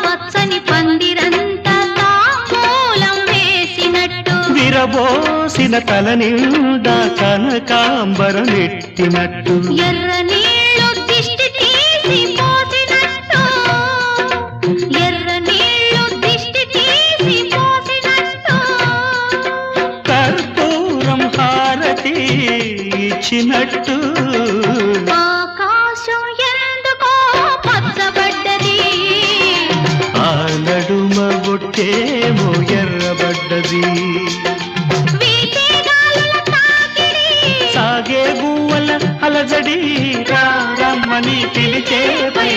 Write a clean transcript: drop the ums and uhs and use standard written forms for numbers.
పచ్చని పందిరంతా తాంబూలం వేసినట్టు విరబోసిన తల నిండా కనకాంబరం ఎట్టినట్టు ఎర్ర నీళ్ళు దిష్టి తీసి పోసినట్టు ఎర్ర నీళ్ళు దిష్టి తీసి పోసినట్టు కర్పూరం హారతి ఇచ్చినట్టు ఆకాశం ఎందుకో పచ్చబడ్డది ఆ నడుమ బొట్టేమో ఎర్రబడ్డది సాగే గువ్వల అలజడి రమ్మని పిలిచే పై